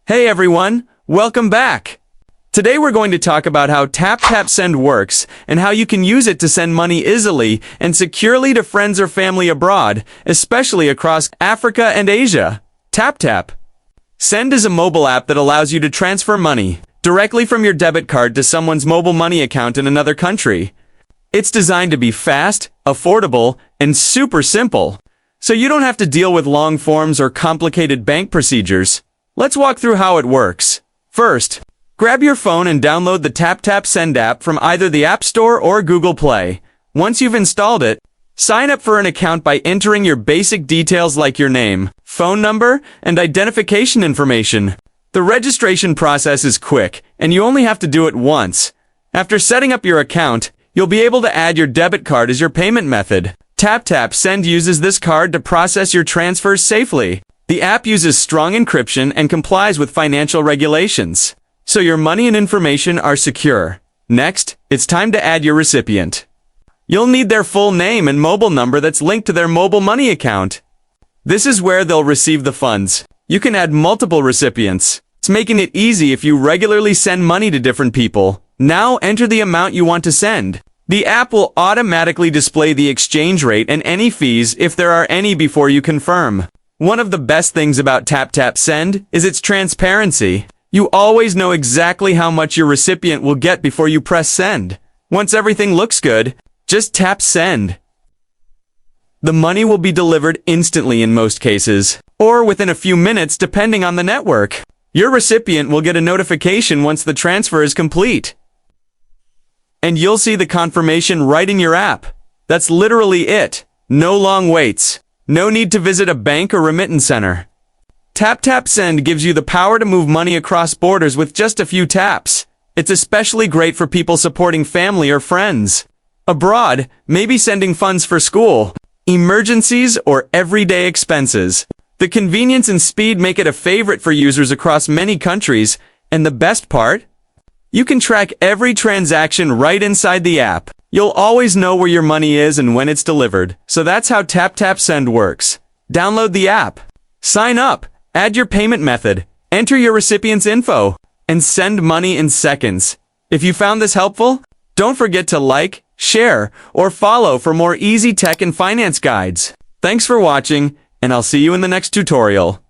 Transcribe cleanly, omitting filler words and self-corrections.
Hey everyone, welcome back. Today we're going to talk about how TapTap Send works and how you can use it to send money easily and securely to friends or family abroad, especially across Africa and Asia. TapTap Send is a mobile app that allows you to transfer money directly from your debit card to someone's mobile money account in another country. It's designed to be fast, affordable, and super simple, so you don't have to deal with long forms or complicated bank procedures. Let's walk through how it works. First, grab your phone and download the TapTap Send app from either the App Store or Google Play. Once you've installed it, sign up for an account by entering your basic details like your name, phone number, and identification information. The registration process is quick, and you only have to do it once. After setting up your account, you'll be able to add your debit card as your payment method. TapTap Send uses this card to process your transfers safely. The app uses strong encryption and complies with financial regulations, so your money and information are secure. Next, it's time to add your recipient. You'll need their full name and mobile number that's linked to their mobile money account. This is where they'll receive the funds. You can add multiple recipients. It's making it easy if you regularly send money to different people. Now enter the amount you want to send. The app will automatically display the exchange rate and any fees if there are any before you confirm. One of the best things about TapTap Send is its transparency. You always know exactly how much your recipient will get before you press send. Once everything looks good, just tap send. The money will be delivered instantly in most cases, or within a few minutes depending on the network. Your recipient will get a notification once the transfer is complete. And you'll see the confirmation right in your app. That's literally it. No long waits. No need to visit a bank or remittance center. TapTap Send gives you the power to move money across borders with just a few taps. It's especially great for people supporting family or friends abroad, maybe sending funds for school, emergencies, or everyday expenses. The convenience and speed make it a favorite for users across many countries, and the best part? You can track every transaction right inside the app. You'll always know where your money is and when it's delivered. So that's how TapTap Send works. Download the app, sign up, add your payment method, enter your recipient's info, and send money in seconds. If you found this helpful, don't forget to like, share, or follow for more easy tech and finance guides. Thanks for watching, and I'll see you in the next tutorial.